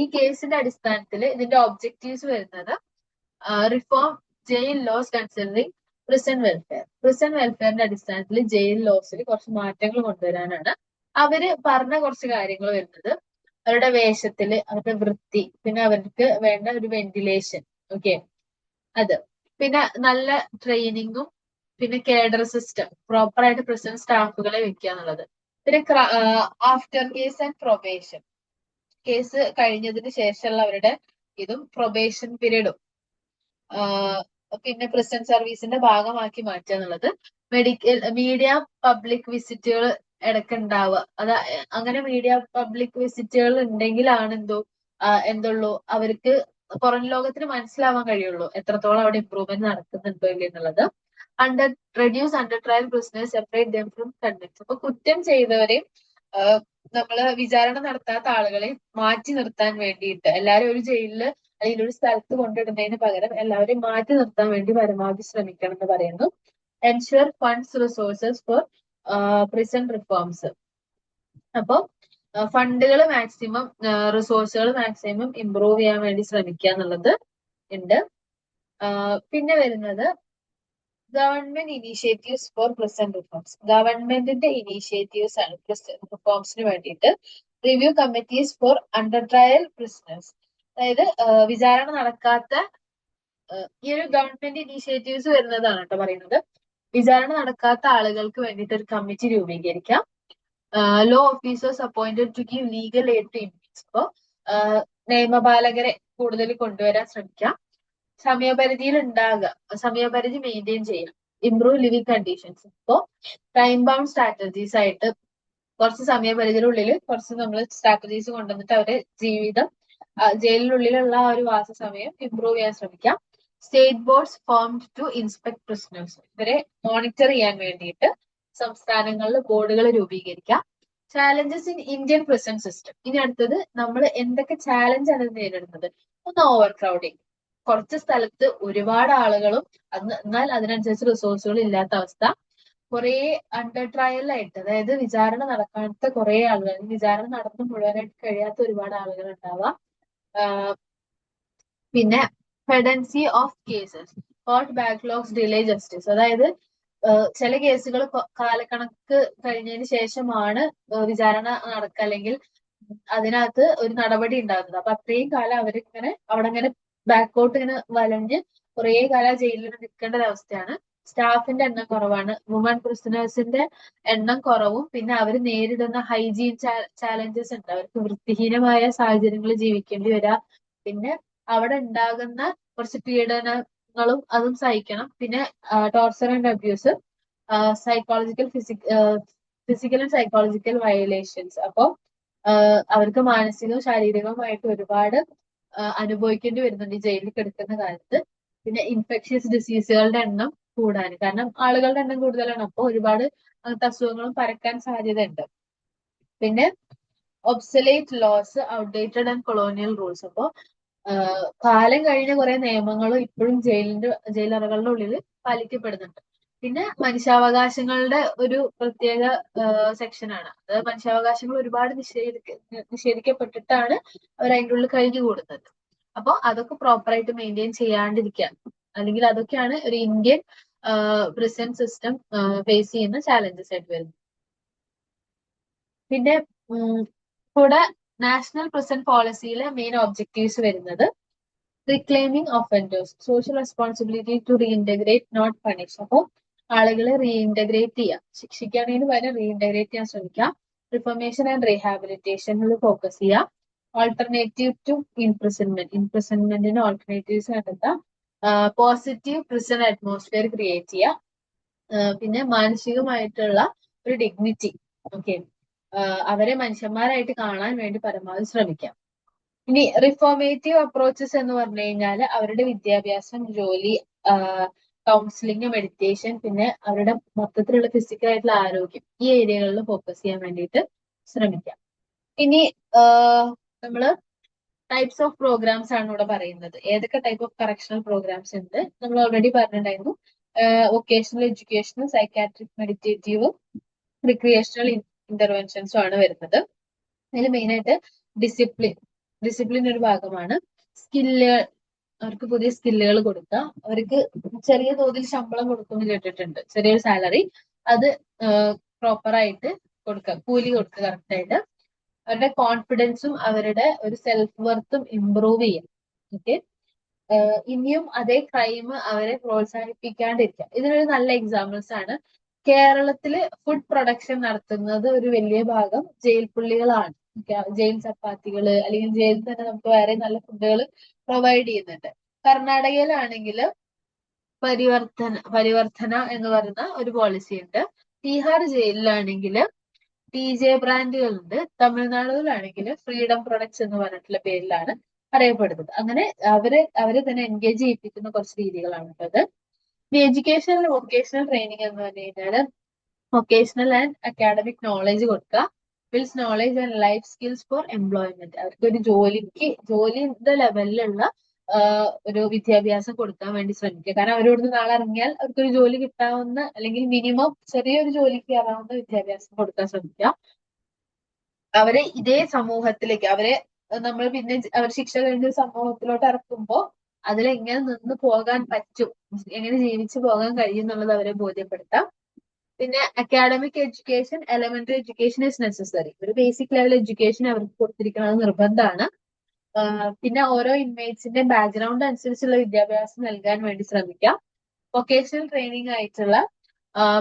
ഈ കേസിന്റെ അടിസ്ഥാനത്തിൽ ഇതിന്റെ ഒബ്ജക്റ്റീവ്സ് വരുന്നത് reform jail laws considering prison വെൽഫെയറിന്റെ അടിസ്ഥാനത്തിൽ ജയിൽ ലോസിൽ കുറച്ച് മാറ്റങ്ങൾ കൊണ്ടുവരാനാണ്. അവര് പറഞ്ഞ കുറച്ച് കാര്യങ്ങൾ വരുന്നത് അവരുടെ വേഷത്തില്, അവരുടെ വൃത്തി, പിന്നെ അവർക്ക് വേണ്ട ഒരു വെന്റിലേഷൻ, ഓക്കെ, അത്, പിന്നെ നല്ല ട്രെയിനിങ്ങും, പിന്നെ കേഡർ സിസ്റ്റം, പ്രോപ്പർ ആയിട്ട് പ്രിസൺ സ്റ്റാഫുകളെ വെക്കുക എന്നുള്ളത്, പിന്നെ after case and probation, case കഴിഞ്ഞതിന് ശേഷമുള്ള അവരുടെ ഇതും പ്രൊബേഷൻ പീരീഡും പിന്നെ പ്രിസൺ സർവീസിന്റെ ഭാഗമാക്കി മാറ്റുക എന്നുള്ളത്, മീഡിയ പബ്ലിക് വിസിറ്റുകൾ ഇടയ്ക്ക് ഉണ്ടാവുക. അങ്ങനെ മീഡിയ പബ്ലിക് വിസിറ്റുകൾ ഉണ്ടെങ്കിലാണ് എന്തുള്ളൂ അവർക്ക് പുറം ലോകത്തിന് മനസ്സിലാവാൻ കഴിയുള്ളൂ എത്രത്തോളം അവിടെ ഇമ്പ്രൂവ്മെന്റ് നടക്കുന്നുണ്ടോ ഇല്ല എന്നുള്ളത്. Reduce under trial prisoners, separate them from convicts. അപ്പൊ കുറ്റം ചെയ്തവരെയും നമ്മള് വിചാരണ നടത്താത്ത ആളുകളെ മാറ്റി നിർത്താൻ വേണ്ടിയിട്ട് എല്ലാരും ഒരു ജയിലില് അല്ലെങ്കിൽ ഒരു സ്ഥലത്ത് കൊണ്ടിടുന്നതിന് പകരം എല്ലാവരെയും മാറ്റി നിർത്താൻ വേണ്ടി പരമാവധി ശ്രമിക്കണം എന്ന് പറയുന്നു. Ensure funds resources four prison reforms. അപ്പൊ ഫണ്ടുകൾ മാക്സിമം, റിസോഴ്സുകൾ മാക്സിമം ഇംപ്രൂവ് ചെയ്യാൻ വേണ്ടി ശ്രമിക്കുക എന്നുള്ളത് ഉണ്ട്. പിന്നെ വരുന്നത് government initiatives for prison reforms. ഗവൺമെന്റിന്റെ ഇനീഷ്യേറ്റീവ്സ് ആണ് പ്രിസൺ റിഫോംസിന് വേണ്ടിയിട്ട്. Review committees for under trial prisoners. അതായത് വിചാരണ നടക്കാത്ത ഈ ഒരു ഗവൺമെന്റ് ഇനീഷ്യേറ്റീവ്സ് വരുന്നതാണ് കേട്ടോ പറയുന്നത്. വിചാരണ നടക്കാത്ത ആളുകൾക്ക് വേണ്ടിയിട്ട് ഒരു കമ്മിറ്റി രൂപീകരിക്കാം. Law officers appointed to give legal aid to inmates. അപ്പോ നിയമപാലകരെ കൂടുതൽ കൊണ്ടുവരാൻ ശ്രമിക്കാം. സമയപരിധി മെയിൻറ്റെയിൻ ചെയ്യാം. Improve living conditions. ഇപ്പോ ടൈം ബൗണ്ട് സ്ട്രാറ്റജീസ് ആയിട്ട് കുറച്ച് സമയപരിധിയുടെ ഉള്ളിൽ കുറച്ച് നമ്മൾ സ്ട്രാറ്റജീസ് കൊണ്ടുവന്നിട്ട് അവരെ ജീവിതം, ജയിലിനുള്ളിലുള്ള ആ ഒരു വാസ സമയം ഇംപ്രൂവ് ചെയ്യാൻ ശ്രമിക്കാം. State boards formed to inspect prisoners. ഇവരെ മോണിറ്റർ ചെയ്യാൻ വേണ്ടിയിട്ട് സംസ്ഥാനങ്ങളിൽ ബോർഡുകൾ രൂപീകരിക്കാം. Challenges in Indian prison system. ഇനി അടുത്തത് നമ്മൾ എന്തൊക്കെ ചാലഞ്ച് ആണ് നേരിടുന്നത്? ഒന്ന് ഓവർ ക്രൗഡിങ്. കുറച്ച് സ്ഥലത്ത് ഒരുപാട് ആളുകളും എന്നാൽ അതിനനുസരിച്ച് റിസോഴ്സുകൾ ഇല്ലാത്ത അവസ്ഥ. കുറെ അണ്ടർ ട്രയലായിട്ട്, അതായത് വിചാരണ നടക്കാത്ത കുറെ ആളുകൾ, വിചാരണ നടന്ന് മുഴുവനായിട്ട് കഴിയാത്ത ഒരുപാട് ആളുകൾ ഉണ്ടാവാം. പിന്നെ pendency of cases, court backlogs delay justice. അതായത് ചില കേസുകൾ കാലക്കണക്ക് കഴിഞ്ഞതിന് ശേഷമാണ് വിചാരണ നടക്കുക, അല്ലെങ്കിൽ അതിനകത്ത് ഒരു നടപടി ഉണ്ടാകുന്നത്. അപ്പൊ അത്രയും കാലം അവരിങ്ങനെ അവിടെ ഇങ്ങനെ ബാക്കോട്ട് ഇങ്ങനെ വലഞ്ഞ് കുറെ കാലം ജയിലിൽ നിൽക്കേണ്ട ഒരവസ്ഥയാണ്. സ്റ്റാഫിന്റെ എണ്ണം കുറവാണ്. വുമൺ പ്രിസണേഴ്സിന്റെ എണ്ണം കുറവും, പിന്നെ അവർ നേരിടുന്ന ഹൈജീൻ ചാലഞ്ചസ് ഉണ്ട്. അവർക്ക് വൃത്തിഹീനമായ സാഹചര്യങ്ങളിൽ ജീവിക്കേണ്ടി വരാം. പിന്നെ അവിടെ ഉണ്ടാകുന്ന കുറച്ച് പീഡനങ്ങളും അതും സഹിക്കണം. പിന്നെ torture and abuse, physical and psychological violations. അപ്പോൾ അവർക്ക് മാനസികവും ശാരീരികവുമായിട്ട് ഒരുപാട് അനുഭവിക്കേണ്ടി വരുന്നുണ്ട് ഈ ജയിലിൽ കിടക്കുന്ന കാലത്ത്. പിന്നെ ഇൻഫെക്ഷ്യസ് ഡിസീസുകളുടെ എണ്ണം കൂടാൻ, കാരണം ആളുകളുടെ എണ്ണം കൂടുതലാണ്. അപ്പോൾ ഒരുപാട് അങ്ങനത്തെ അസുഖങ്ങളും പരക്കാൻ സാധ്യതയുണ്ട്. പിന്നെ obsolete laws, outdated and colonial rules. അപ്പോൾ കാലം കഴിഞ്ഞ കുറെ നിയമങ്ങളും ഇപ്പോഴും ജയിലറകളുടെ ഉള്ളിൽ പാലിക്കപ്പെടുന്നുണ്ട്. പിന്നെ മനുഷ്യാവകാശങ്ങളുടെ ഒരു പ്രത്യേക സെക്ഷനാണ് അത്. മനുഷ്യാവകാശങ്ങൾ ഒരുപാട് നിഷേധിക്കപ്പെട്ടിട്ടാണ് അവർ അതിൻ്റെ ഉള്ളിൽ കഴിഞ്ഞുകൂടുന്നത്. അപ്പോൾ അതൊക്കെ പ്രോപ്പറായിട്ട് മെയിൻറ്റെയിൻ ചെയ്യാണ്ടിരിക്കാൻ, അല്ലെങ്കിൽ അതൊക്കെയാണ് ഒരു ഇന്ത്യൻ പ്രിസൺ സിസ്റ്റം ഫേസ് ചെയ്യുന്ന ചാലഞ്ചസ് ആയിട്ട് വരുന്നത്. പിന്നെ കൂടെ നാഷണൽ പ്രിസൺ പോളിസിയിലെ മെയിൻ ഒബ്ജക്റ്റീവ്സ് വരുന്നത് reclaiming offenders, social responsibility to reintegrate not punish. അപ്പോൾ ആളുകളെ റീഇൻറ്റഗ്രേറ്റ് ചെയ്യാം, ശിക്ഷിക്കുന്നതിന് പകരം റീഇൻറ്റഗ്രേറ്റ് ചെയ്യാൻ ശ്രമിക്കാം. റിഫർമേഷൻ ആൻഡ് റീഹാബിലിറ്റേഷനിൽ ഫോക്കസ് ചെയ്യാം. ഓൾട്ടർനേറ്റീവ് ടു ഇംപ്രിസൺമെന്റിന് ഓൾട്ടർനേറ്റീവ്സ് കണ്ടെത്താം. പോസിറ്റീവ് പ്രിസൺ അറ്റ്മോസ്ഫിയർ ക്രിയേറ്റ് ചെയ്യാം. പിന്നെ മാനസികമായിട്ടുള്ള ഒരു ഡിഗ്നിറ്റി, ഓക്കെ, അവരെ മനുഷ്യന്മാരായിട്ട് കാണാൻ വേണ്ടി പരമാവധി ശ്രമിക്കാം. ഇനി റിഫോർമേറ്റീവ് അപ്രോച്ചസ് എന്ന് പറഞ്ഞു കഴിഞ്ഞാൽ അവരുടെ വിദ്യാഭ്യാസം, ജോലി, കൗൺസിലിംഗ്, മെഡിറ്റേഷൻ, പിന്നെ അവരുടെ മൊത്തത്തിലുള്ള ഫിസിക്കൽ ആയിട്ടുള്ള ആരോഗ്യം, ഈ ഏരിയകളിൽ ഫോക്കസ് ചെയ്യാൻ വേണ്ടിയിട്ട് ശ്രമിക്കാം. ഇനി നമ്മള് ടൈപ്സ് ഓഫ് പ്രോഗ്രാംസ് ആണ് ഇവിടെ പറയുന്നത്. ഏതൊക്കെ ടൈപ്പ് ഓഫ് കറക്ഷണൽ പ്രോഗ്രാംസ് ഉണ്ട് നമ്മൾ ഓൾറെഡി പറഞ്ഞിട്ടുണ്ടായിരുന്നു. Vocational, educational, psychiatric, meditative, recreational, ഇന്റർവെൻഷൻസും ആണ് വരുന്നത്. അതിൽ മെയിൻ ആയിട്ട് ഡിസിപ്ലിൻ ഒരു ഭാഗമാണ്. സ്കില്ലുകൾ, അവർക്ക് പുതിയ സ്കില്ലുകൾ കൊടുക്കുക, അവർക്ക് ചെറിയ തോതിൽ ശമ്പളം കൊടുക്കുമെന്ന് കേട്ടിട്ടുണ്ട്, ചെറിയൊരു സാലറി, അത് പ്രോപ്പറായിട്ട് കൊടുക്കുക, കൂലി കൊടുക്കുക കറക്റ്റ് ആയിട്ട്. അവരുടെ കോൺഫിഡൻസും അവരുടെ ഒരു സെൽഫ് വർത്തും ഇമ്പ്രൂവ് ചെയ്യാം. ഓക്കെ, ഇനിയും അതേ ക്രൈം അവരെ പ്രോത്സാഹിപ്പിക്കാണ്ടിരിക്കാം. ഇതിനൊരു നല്ല എക്സാമ്പിൾസ് ആണ്. കേരളത്തില് ഫുഡ് പ്രൊഡക്ഷൻ നടത്തുന്നത് ഒരു വലിയ ഭാഗം ജയിൽ പുള്ളികളാണ്. ജയിൽ ചപ്പാത്തികള് അല്ലെങ്കിൽ ജയിലിൽ തന്നെ നമുക്ക് വേറെ നല്ല ഫുഡുകൾ പ്രൊവൈഡ് ചെയ്യുന്നുണ്ട്. കർണാടകയിലാണെങ്കിൽ പരിവർത്തന എന്ന് പറയുന്ന ഒരു പോളിസി ഉണ്ട്. ബീഹാർ ജയിലിലാണെങ്കിൽ TJ ബ്രാൻഡുകളുണ്ട്. തമിഴ്നാടുകളാണെങ്കിൽ ഫ്രീഡം പ്രൊഡക്ട്സ് എന്ന് പറഞ്ഞിട്ടുള്ള പേരിലാണ് അറിയപ്പെടുന്നത്. അങ്ങനെ അവരെ തന്നെ എൻഗേജ് ചെയ്യിപ്പിക്കുന്ന കുറച്ച് രീതികളാണ് ഉള്ളത്. ഈ എഡ്യൂക്കേഷണൽ വൊക്കേഷണൽ ട്രെയിനിങ് എന്ന് പറഞ്ഞു കഴിഞ്ഞാൽ വൊക്കേഷണൽ ആൻഡ് അക്കാഡമിക് നോളജ് കൊടുക്കുക, bills knowledge and life skills four employment. അവർക്ക് ഒരു ജോലിയുടെ ലെവലിലുള്ള ഒരു വിദ്യാഭ്യാസം കൊടുക്കാൻ വേണ്ടി ശ്രമിക്കുക. കാരണം അവരോട് നാളെ ഇറങ്ങിയാൽ അവർക്കൊരു ജോലി കിട്ടാവുന്ന അല്ലെങ്കിൽ മിനിമം ചെറിയൊരു ജോലിക്ക് കയറാവുന്ന വിദ്യാഭ്യാസം കൊടുക്കാൻ ശ്രമിക്കുക. അവരെ ഇതേ സമൂഹത്തിലേക്ക് നമ്മൾ പിന്നെ അവർ ശിക്ഷ കഴിഞ്ഞ സമൂഹത്തിലോട്ട് ഇറക്കുമ്പോൾ അതിലെങ്ങനെ നിന്ന് പോകാൻ പറ്റും, എങ്ങനെ ജീവിച്ചു പോകാൻ കഴിയും എന്നുള്ളത് അവരെ ബോധ്യപ്പെടുത്താം. പിന്നെ academic education, elementary education is necessary. ഒരു ബേസിക് ലെവൽ എഡ്യൂക്കേഷൻ അവർക്ക് കൊടുത്തിരിക്കുന്നത് നിർബന്ധമാണ്. പിന്നെ ഓരോ ഇൻമേറ്റ്സിന്റെ ബാക്ക്ഗ്രൗണ്ട് അനുസരിച്ചുള്ള വിദ്യാഭ്യാസം നൽകാൻ വേണ്ടി ശ്രമിക്കാം. വൊക്കേഷണൽ ട്രെയിനിങ് ആയിട്ടുള്ള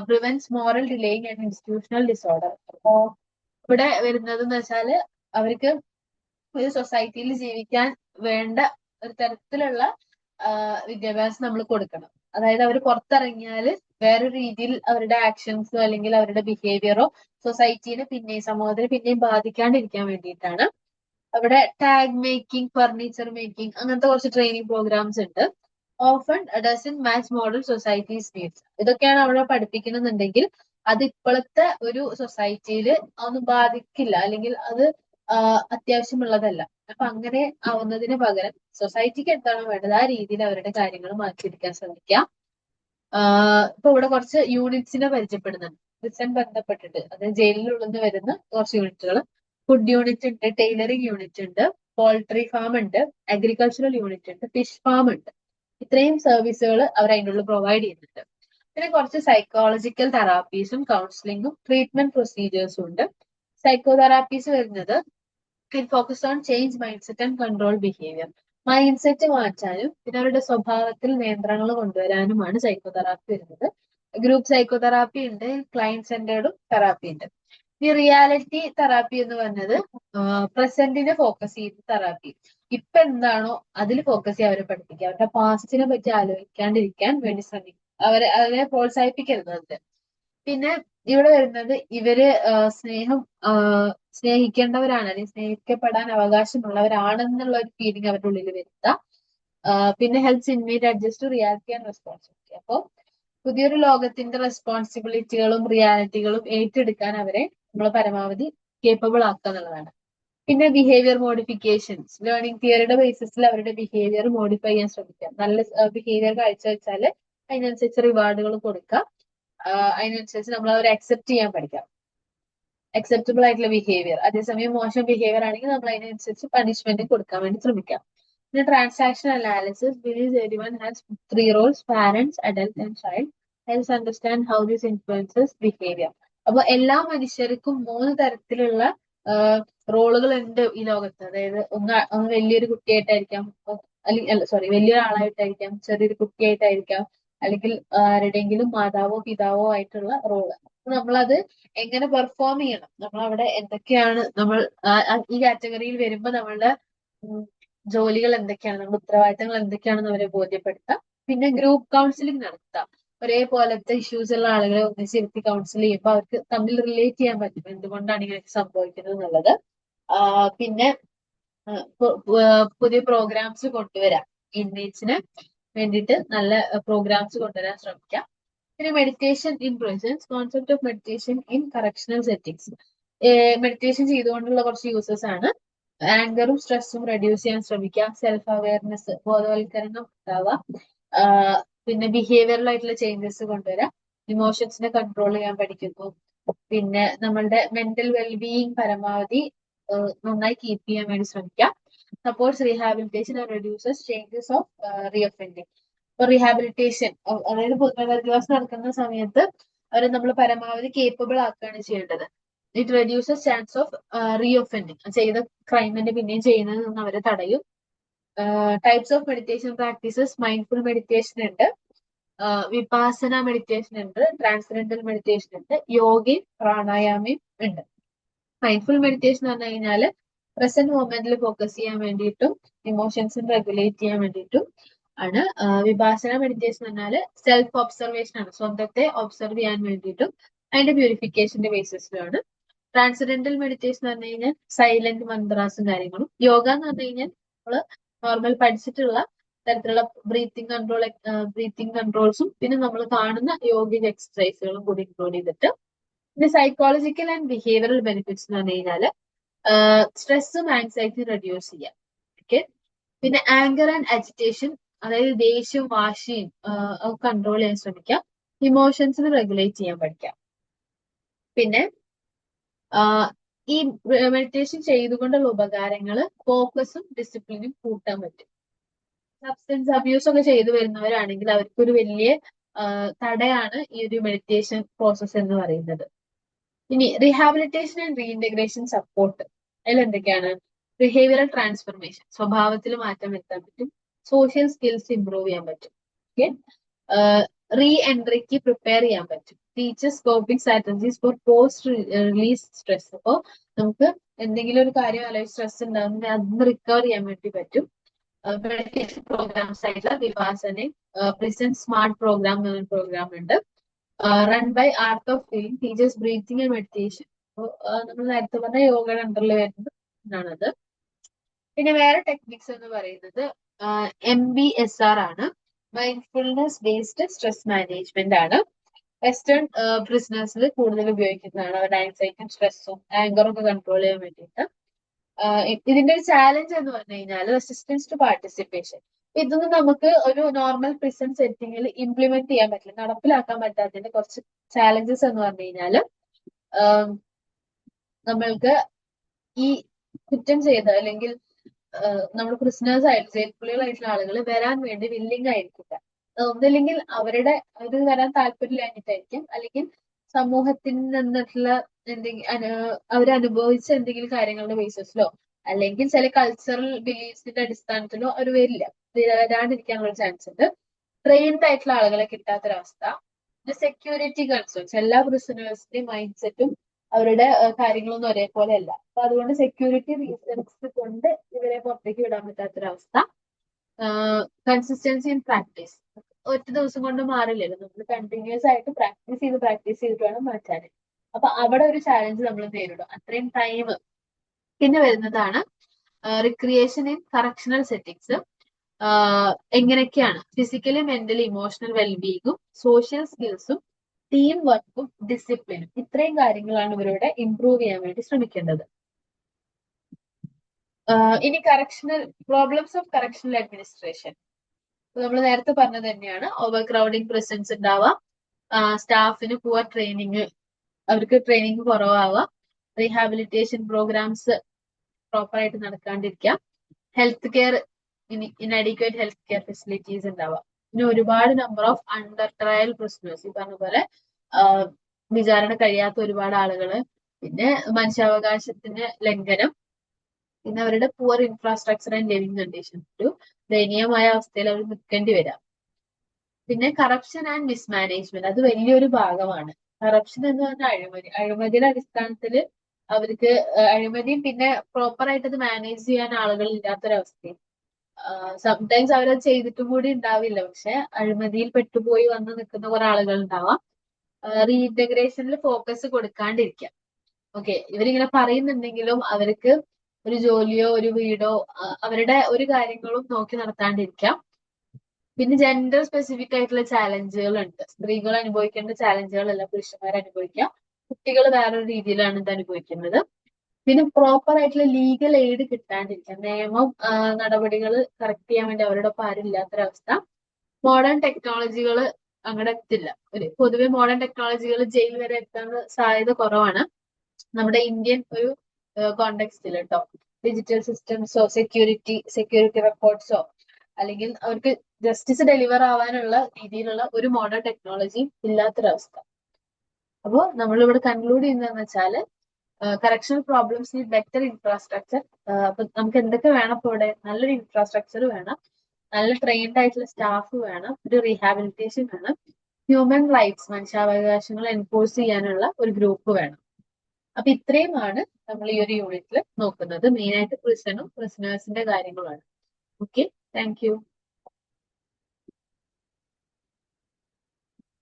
prevents moral delaying and institutional disorder. അപ്പോ ഇവിടെ വരുന്നത് എന്ന് വെച്ചാല് അവർക്ക് ഒരു സൊസൈറ്റിയിൽ ജീവിക്കാൻ വേണ്ട ഒരു തരത്തിലുള്ള വിദ്യാഭ്യാസം നമ്മൾ കൊടുക്കണം. അതായത് അവർ പുറത്തിറങ്ങിയാൽ വേറൊരു രീതിയിൽ അവരുടെ ആക്ഷൻസോ അല്ലെങ്കിൽ അവരുടെ ബിഹേവിയറോ സൊസൈറ്റീനെ പിന്നെയും സമൂഹത്തിന് പിന്നെയും ബാധിക്കാണ്ടിരിക്കാൻ വേണ്ടിയിട്ടാണ്. അവിടെ ടാഗ് മേക്കിംഗ്, ഫർണിച്ചർ മേക്കിംഗ്, അങ്ങനത്തെ കുറച്ച് ട്രെയിനിങ് പ്രോഗ്രാംസ് ഉണ്ട്. Often doesn't match model societies needs. ഇതൊക്കെയാണ് അവിടെ പഠിപ്പിക്കുന്നുണ്ടെങ്കിൽ അത് ഇപ്പോഴത്തെ ഒരു സൊസൈറ്റിയിൽ ഒന്നും ബാധിക്കില്ല, അല്ലെങ്കിൽ അത് അത്യാവശ്യമുള്ളതല്ല. അപ്പൊ അങ്ങനെ ആവുന്നതിന് പകരം സൊസൈറ്റിക്ക് എന്താണോ വേണ്ടത് ആ രീതിയിൽ അവരുടെ കാര്യങ്ങൾ മാറ്റിയെടുക്കാൻ ശ്രമിക്കാം. ഇപ്പൊ ഇവിടെ കുറച്ച് യൂണിറ്റ്സിനെ പരിചയപ്പെടുന്നുണ്ട് പ്രിസൺ ബന്ധപ്പെട്ടിട്ട്. അതായത് ജയിലിനുള്ളിൽ വരുന്ന കുറച്ച് യൂണിറ്റുകൾ. ഫുഡ് യൂണിറ്റ് ഉണ്ട്, ടൈലറിംഗ് യൂണിറ്റ് ഉണ്ട്, പോൾട്രി ഫാം ഉണ്ട്, അഗ്രികൾച്ചറൽ യൂണിറ്റ് ഉണ്ട്, ഫിഷ് ഫാം ഉണ്ട്. ഇത്രയും സർവീസുകൾ അവർ അതിൻ്റെ ഉള്ളിൽ പ്രൊവൈഡ് ചെയ്യുന്നുണ്ട്. പിന്നെ കുറച്ച് സൈക്കോളജിക്കൽ തെറാപ്പീസും കൗൺസിലിംഗും ട്രീറ്റ്മെന്റ് പ്രൊസീജിയേഴ്സും ഉണ്ട്. സൈക്കോ തെറാപ്പീസ് വരുന്നത് focus on change mind set and control behaviour. Mind set മാറ്റാനും പിന്നെ അവരുടെ സ്വഭാവത്തിൽ നിയന്ത്രണങ്ങൾ കൊണ്ടുവരാനുമാണ് സൈക്കോ തെറാപ്പി വരുന്നത്. ഗ്രൂപ്പ് സൈക്കോ തെറാപ്പി ഉണ്ട്, ക്ലയന്റ് സെന്റേർഡും തെറാപ്പി ഉണ്ട്. ഈ റിയാലിറ്റി തെറാപ്പി എന്ന് പറഞ്ഞത് പ്രസന്റിനെ ഫോക്കസ് ചെയ്ത് തെറാപ്പി. ഇപ്പൊ എന്താണോ അതിൽ ഫോക്കസ് ചെയ്യാൻ അവരെ പഠിപ്പിക്കുക, അവരുടെ പാസ്റ്റിനെ പറ്റി ആലോചിക്കാണ്ടിരിക്കാൻ വേണ്ടി ശ്രമിക്കുക, അവരെ പ്രോത്സാഹിപ്പിക്കരുത്. പിന്നെ ഇവിടെ വരുന്നത് ഇവര് സ്നേഹിക്കേണ്ടവരാണ് അല്ലെങ്കിൽ സ്നേഹിക്കപ്പെടാൻ അവകാശമുള്ളവരാണെന്നുള്ള ഒരു ഫീലിംഗ് അവരുടെ ഉള്ളിൽ വരുത്തുക. പിന്നെ helps inmate adjust to reality and responsibility. അപ്പോൾ പുതിയൊരു ലോകത്തിന്റെ റെസ്പോൺസിബിലിറ്റികളും റിയാലിറ്റികളും ഏറ്റെടുക്കാൻ അവരെ നമ്മൾ പരമാവധി കേപ്പബിൾ ആക്കുക എന്നുള്ളതാണ്. പിന്നെ ബിഹേവിയർ മോഡിഫിക്കേഷൻസ്, ലേണിംഗ് തിയറിയുടെ ബേസിസിൽ അവരുടെ ബിഹേവിയർ മോഡിഫൈ ചെയ്യാൻ ശ്രമിക്കാം. നല്ല ബിഹേവിയർ കാഴ്ചവെച്ചാൽ അതിനനുസരിച്ച് റിവാർഡുകൾ കൊടുക്കുക, അതിനനുസരിച്ച് നമ്മൾ അവരെ അക്സെപ്റ്റ് ചെയ്യാൻ പഠിക്കാം, അക്സെപ്റ്റബിൾ ആയിട്ടുള്ള ബിഹേവിയർ. അതേസമയം മോശം ബിഹേവിയർ ആണെങ്കിൽ നമ്മൾ അതിനനുസരിച്ച് പണിഷ്മെന്റ് കൊടുക്കാൻ വേണ്ടി ശ്രമിക്കാം. പിന്നെ transaction analysis, believes everyone has 3 roles: parents, adult and child. Helps understand how this influences behaviour. അപ്പൊ എല്ലാ മനുഷ്യർക്കും 3 തരത്തിലുള്ള റോളുകൾ ഉണ്ട് ഈ ലോകത്ത്. അതായത് ഒന്ന് വലിയൊരു കുട്ടിയായിട്ടായിരിക്കാം, അല്ലെങ്കിൽ സോറി വലിയൊരാളായിട്ടായിരിക്കാം, ചെറിയൊരു കുട്ടിയായിട്ടായിരിക്കാം, അല്ലെങ്കിൽ ആരുടെയെങ്കിലും മാതാവോ പിതാവോ ആയിട്ടുള്ള റോള്. നമ്മളത് എങ്ങനെ പെർഫോം ചെയ്യണം, നമ്മൾ അവിടെ എന്തൊക്കെയാണ് നമ്മൾ ഈ കാറ്റഗറിയിൽ വരുമ്പോൾ നമ്മളുടെ ജോലികൾ എന്തൊക്കെയാണ്, നമ്മുടെ ഉത്തരവാദിത്തങ്ങൾ എന്തൊക്കെയാണെന്ന് അവരെ ബോധ്യപ്പെടുത്താം. പിന്നെ ഗ്രൂപ്പ് കൗൺസിലിംഗ് നടത്താം. ഒരേപോലത്തെ ഇഷ്യൂസ് ഉള്ള ആളുകളെ ഒന്നിച്ചിരുത്തി കൗൺസിൽ ചെയ്യുമ്പോൾ അവർക്ക് തമ്മിൽ റിലേറ്റ് ചെയ്യാൻ പറ്റും എന്തുകൊണ്ടാണ് ഇങ്ങനെ സംഭവിക്കുന്നത് എന്നുള്ളത്. പിന്നെ പുതിയ പ്രോഗ്രാംസ് കൊണ്ടുവരാം, ഇൻമേറ്റ്സിന് വേണ്ടിയിട്ട് നല്ല പ്രോഗ്രാംസ് കൊണ്ടുവരാൻ ശ്രമിക്കാം. പിന്നെ meditation in prisons, concept of meditation in correctional settings. Meditation ചെയ്തുകൊണ്ടുള്ള കുറച്ച് യൂസസ് ആണ്. ആങ്കറും സ്ട്രെസ്സും റെഡ്യൂസ് ചെയ്യാൻ ശ്രമിക്കാം, സെൽഫ് അവയർനെസ് ബോധവൽക്കരണം ഉണ്ടാവുക, പിന്നെ ബിഹേവിയറൽ ആയിട്ടുള്ള ചേഞ്ചസ് കൊണ്ടുവരാം, ഇമോഷൻസിനെ കൺട്രോൾ ചെയ്യാൻ പഠിക്കുന്നു, പിന്നെ നമ്മളുടെ മെന്റൽ വെൽബീയിങ് പരമാവധി നന്നായി കീപ്പ് ചെയ്യാൻ വേണ്ടി ശ്രമിക്കാം. Supports rehabilitation and reduces changes of reoffending. ഇപ്പൊ റീഹാബിലിറ്റേഷൻ, അതായത് പുനരധിവാസം നടക്കുന്ന സമയത്ത് അവരെ നമ്മൾ പരമാവധി കേപ്പബിൾ ആക്കുകയാണ് ചെയ്യേണ്ടത്. ഇറ്റ് റെഡ്യൂസസ് ചാൻസ് ഓഫ് റീഒഫെൻഡിങ്, ചെയ്ത ക്രൈമിന്റെ പിന്നെയും ചെയ്യുന്നതിൽ നിന്ന് അവരെ തടയും. Types of meditation practices, mindful meditation ഉണ്ട്, വിപാസന മെഡിറ്റേഷൻ ഉണ്ട്, ട്രാൻസ്ഡെൻഡൽ മെഡിറ്റേഷൻ ഉണ്ട്, യോഗയും പ്രാണായാമയും ഉണ്ട്. മൈൻഡ്ഫുൾ മെഡിറ്റേഷൻ എന്ന് പറഞ്ഞു കഴിഞ്ഞാൽ പ്രസന്റ് മൊമെന്റിൽ ഫോക്കസ് ചെയ്യാൻ വേണ്ടിയിട്ടും ഇമോഷൻസിനെ റെഗുലേറ്റ് ചെയ്യാൻ വേണ്ടിയിട്ടും ആണ്. വിപാസന മെഡിറ്റേഷൻ പറഞ്ഞാൽ സെൽഫ് ഒബ്സർവേഷൻ ആണ്, സ്വന്തത്തെ ഒബ്സർവ് ചെയ്യാൻ വേണ്ടിയിട്ടും അതിന്റെ പ്യൂരിഫിക്കേഷന്റെ ബേസിസിലാണ്. ട്രാൻസ്ഡെൻഡൽ മെഡിറ്റേഷൻ പറഞ്ഞു കഴിഞ്ഞാൽ സൈലന്റ് മന്ത്രാസും കാര്യങ്ങളും. യോഗ എന്ന് പറഞ്ഞു കഴിഞ്ഞാൽ നമ്മള് നോർമൽ പഠിച്ചിട്ടുള്ള തരത്തിലുള്ള ബ്രീത്തിങ് കൺട്രോൾസും പിന്നെ നമ്മൾ കാണുന്ന യോഗിക് എക്സസൈസുകളും കൂടി ഇൻക്ലൂഡ് ചെയ്തിട്ട്. പിന്നെ സൈക്കോളജിക്കൽ ആൻഡ് ബിഹേവിയറൽ ബെനിഫിറ്റ്സ് എന്ന് പറഞ്ഞു കഴിഞ്ഞാൽ സ്ട്രെസ്സും ആൻസൈറ്റിയും റെഡ്യൂസ് ചെയ്യാം. ഓക്കെ. പിന്നെ ആങ്കർ ആൻഡ് അജിറ്റേഷൻ, അതായത് ദേഷ്യവും വാശിയും കൺട്രോൾ ചെയ്യാൻ ശ്രമിക്കാം. ഇമോഷൻസിന് റെഗുലേറ്റ് ചെയ്യാൻ പഠിക്കാം. പിന്നെ ഈ മെഡിറ്റേഷൻ ചെയ്തുകൊണ്ടുള്ള ഉപകാരങ്ങൾ ഫോക്കസും ഡിസിപ്ലിനും കൂട്ടാൻ പറ്റും. സബ്സ്റ്റൻസ് അബ്യൂസ് ഒക്കെ ചെയ്തു വരുന്നവരാണെങ്കിൽ അവർക്കൊരു വലിയ തടയാണ് ഈ ഒരു മെഡിറ്റേഷൻ പ്രോസസ് എന്ന് പറയുന്നത്. ഇനി റീഹാബിലിറ്റേഷൻ ആൻഡ് റീഇന്റഗ്രേഷൻ സപ്പോർട്ട്, അതിൽ എന്തൊക്കെയാണ്? ബിഹേവിയറൽ ട്രാൻസ്ഫർമേഷൻ, സ്വഭാവത്തിൽ മാറ്റം വരുത്താൻ പറ്റും. സോഷ്യൽ സ്കിൽസ് ഇംപ്രൂവ് ചെയ്യാൻ പറ്റും. ഓക്കെ. റീ എൻട്രിക്ക് പ്രിപ്പയർ ചെയ്യാൻ പറ്റും. Teachers coping strategies four post release stress. അപ്പോൾ നമുക്ക് എന്തെങ്കിലും ഒരു കാര്യം അല്ലെങ്കിൽ സ്ട്രെസ് ഉണ്ടാകുന്ന അതിന് റിക്കവർ ചെയ്യാൻ വേണ്ടി പറ്റും. മെഡിറ്റേഷൻ പ്രോഗ്രാംസ് ആയിട്ടുള്ള വിപാസന പ്രിസന്റ് സ്മാർട്ട് പ്രോഗ്രാം എന്നൊരു പ്രോഗ്രാം ഉണ്ട്. Run by art of living, teaches breathing and meditation. നമ്മൾ നേരത്തെ പറഞ്ഞ യോഗയുടെ അണ്ടറിൽ വരുന്നതാണത്. പിന്നെ വേറെ ടെക്നിക്സ് എന്ന് പറയുന്നത് MBSR ആണ്, മൈൻഡ്ഫുൾനെസ് ബേസ്ഡ് സ്ട്രെസ് മാനേജ്മെന്റ് ആണ്. വെസ്റ്റേൺ ബിസിനസ്സിൽ കൂടുതൽ ഉപയോഗിക്കുന്നതാണ്, അവരുടെ ആൻസൈറ്റിയും സ്ട്രെസ്സും ആങ്കറും ഒക്കെ കൺട്രോൾ ചെയ്യാൻ വേണ്ടിയിട്ട്. ഇതിന്റെ ഒരു ചാലഞ്ച് എന്ന് പറഞ്ഞു കഴിഞ്ഞാൽ റെസിസ്റ്റൻസ് ടു പാർട്ടിസിപ്പേഷൻ. ഇതൊന്നും നമുക്ക് ഒരു നോർമൽ പ്രിസൺ സെറ്റിംഗിൽ ഇംപ്ലിമെന്റ് ചെയ്യാൻ പറ്റില്ല, നടപ്പിലാക്കാൻ പറ്റാത്തതിന്റെ കുറച്ച് ചാലഞ്ചസ് എന്ന് പറഞ്ഞു കഴിഞ്ഞാൽ നമ്മൾക്ക് ഈ കുറ്റം ചെയ്ത അല്ലെങ്കിൽ നമ്മൾ പ്രിസണേഴ്സ് ആയിട്ട് ജയിൽപ്പുള്ളികളായിട്ടുള്ള ആളുകൾ വരാൻ വേണ്ടി വില്ലിങ് ആയിരിക്കില്ല. ഒന്നില്ലെങ്കിൽ അവരുടെ അത് വരാൻ താല്പര്യമില്ലാഞ്ഞിട്ടായിരിക്കും, അല്ലെങ്കിൽ സമൂഹത്തിൽ നിന്നിട്ടുള്ള എന്തെങ്കിലും അവരനുഭവിച്ച എന്തെങ്കിലും കാര്യങ്ങളുടെ ബേസിസിലോ അല്ലെങ്കിൽ ചില കൾച്ചറൽ ബിലീഫ്സിന്റെ അടിസ്ഥാനത്തിലോ അവർ വരില്ല, വരാണ്ടിരിക്കാനുള്ള ചാൻസ് ഉണ്ട്. ട്രെയിൻഡ് ആയിട്ടുള്ള ആളുകളെ കിട്ടാത്തൊരവസ്ഥ. പിന്നെ സെക്യൂരിറ്റി കൺസേൺസ്, എല്ലാ പ്രിസണേഴ്സിന്റെയും മൈൻഡ് സെറ്റും അവരുടെ കാര്യങ്ങളൊന്നും ഒരേപോലെ അല്ല. അപ്പൊ അതുകൊണ്ട് സെക്യൂരിറ്റി റീസൺസ് കൊണ്ട് ഇവരെ പുറത്തേക്ക് വിടാൻ പറ്റാത്തൊരവസ്ഥ. കൺസിസ്റ്റൻസി ഇൻ പ്രാക്ടീസ്, ഒറ്റ ദിവസം കൊണ്ട് മാറില്ലല്ലോ, നമ്മൾ കണ്ടിന്യൂസ് ആയിട്ട് പ്രാക്ടീസ് ചെയ്തിട്ട് വേണം മാറ്റാൻ. അപ്പൊ അവിടെ ഒരു ചാലഞ്ച് നമ്മൾ നേരിടും, അത്രയും ടൈം. പിന്നെ വരുന്നതാണ് റിക്രിയേഷൻ ഇൻ കറക്ഷണൽ സെറ്റിംഗ്സ്. എങ്ങനെയൊക്കെയാണ്? ഫിസിക്കലി മെന്റലി ഇമോഷണൽ വെൽബീയിങ്ങും സോഷ്യൽ സ്കിൽസും ടീം വർക്കും ഡിസിപ്ലിനും, ഇത്രയും കാര്യങ്ങളാണ് ഇവരുടെ ഇംപ്രൂവ് ചെയ്യാൻ വേണ്ടി ശ്രമിക്കേണ്ടത്. ഇനി correctional problems of correctional administration, നമ്മൾ നേരത്തെ പറഞ്ഞത് തന്നെയാണ്. ഓവർ ക്രൗഡിങ് പ്രസൻസ് ഉണ്ടാവാം, സ്റ്റാഫിന് പുവർ ട്രെയിനിങ്, അവർക്ക് ട്രെയിനിങ് കുറവാവാം, റീഹാബിലിറ്റേഷൻ പ്രോഗ്രാംസ് പ്രോപ്പർ ആയിട്ട് നടക്കാണ്ടിരിക്കാം, health care inadequate health care facilities ഉണ്ടാവാം. പിന്നെ ഒരുപാട് number of under trial prisoners, ഈ പറഞ്ഞ പോലെ വിചാരണ കഴിയാത്ത ഒരുപാട് ആളുകള്, പിന്നെ മനുഷ്യാവകാശത്തിന് ലംഘനം, പിന്നെ അവരുടെ poor infrastructure and living condition, ഒരു ദയനീയമായ അവസ്ഥയിൽ അവർ നിൽക്കേണ്ടി വരാം. പിന്നെ കറപ്ഷൻ ആൻഡ് മിസ്മാനേജ്മെന്റ്, അത് വലിയൊരു ഭാഗമാണ്. കറപ്ഷൻ എന്ന് പറഞ്ഞാൽ അഴിമതിയുടെ അടിസ്ഥാനത്തിൽ അവർക്ക് അഴിമതിയും പിന്നെ പ്രോപ്പർ ആയിട്ട് അത് മാനേജ് ചെയ്യാൻ ആളുകൾ ഇല്ലാത്തൊരവസ്ഥയും. സംടൈംസ് അവരത് ചെയ്തിട്ടും കൂടി ഉണ്ടാവില്ല, പക്ഷെ അഴിമതിയിൽ പെട്ടുപോയി വന്ന് നിൽക്കുന്ന കുറെ ആളുകൾ ഉണ്ടാവാം. റീഇന്റഗ്രേഷനിൽ ഫോക്കസ് കൊടുക്കാണ്ടിരിക്കാം. ഓക്കെ, ഇവരിങ്ങനെ പറയുന്നുണ്ടെങ്കിലും അവർക്ക് ഒരു ജോലിയോ ഒരു വീടോ അവരുടെ ഒരു കാര്യങ്ങളും നോക്കി നടത്താണ്ടിരിക്കാം. പിന്നെ ജെൻഡർ സ്പെസിഫിക് ആയിട്ടുള്ള ചാലഞ്ചുകൾ ഉണ്ട്. സ്ത്രീകൾ അനുഭവിക്കേണ്ട ചാലഞ്ചുകളല്ല പുരുഷന്മാർ അനുഭവിക്കാം. കുട്ടികൾ വേറൊരു രീതിയിലാണ് ഇത് അനുഭവിക്കുന്നത്. പിന്നെ പ്രോപ്പർ ആയിട്ടുള്ള ലീഗൽ എയ്ഡ് കിട്ടാണ്ടിരിക്കാം, നിയമം നടപടികൾ കറക്റ്റ് ചെയ്യാൻ വേണ്ടി അവരുടെ ഒപ്പം ആരും ഇല്ലാത്തൊരവസ്ഥ. മോഡേൺ ടെക്നോളജികൾ അങ്ങോട്ട് എത്തില്ല. ഒരു പൊതുവെ മോഡേൺ ടെക്നോളജികൾ ജയിൽ വരെ എത്താൻ സാധ്യത കുറവാണ് നമ്മുടെ ഇന്ത്യൻ ഒരു കോണ്ടെക്സ്റ്റിൽ കേട്ടോ. ഡിജിറ്റൽ സിസ്റ്റംസോ സെക്യൂരിറ്റി റെക്കോർഡ്സോ അല്ലെങ്കിൽ അവർക്ക് ജസ്റ്റിസ് ഡെലിവർ ആവാനുള്ള രീതിയിലുള്ള ഒരു മോഡേൺ ടെക്നോളജിയും ഇല്ലാത്തൊരവസ്ഥ. അപ്പോൾ നമ്മളിവിടെ കൺക്ലൂഡ് ചെയ്യുന്നതെന്ന് വെച്ചാൽ correctional problems need better infrastructure. അപ്പൊ നമുക്ക് എന്തൊക്കെ വേണം ഇപ്പോൾ ഇവിടെ? നല്ലൊരു ഇൻഫ്രാസ്ട്രക്ചർ വേണം, നല്ല ട്രെയിൻഡ് ആയിട്ടുള്ള സ്റ്റാഫ് വേണം, ഒരു റീഹാബിലിറ്റേഷൻ വേണം, ഹ്യൂമൻ റൈറ്റ്സ് മനുഷ്യാവകാശങ്ങൾ എൻഫോഴ്സ് ചെയ്യാനുള്ള ഒരു ഗ്രൂപ്പ് വേണം. അപ്പൊ ഇത്രയുമാണ് നമ്മൾ ഈ ഒരു യൂണിറ്റിൽ നോക്കുന്നത്. മെയിൻ ആയിട്ട് പ്രിസണും പ്രിസണേഴ്സിന്റെ കാര്യങ്ങളുമാണ്. Okay, thank you.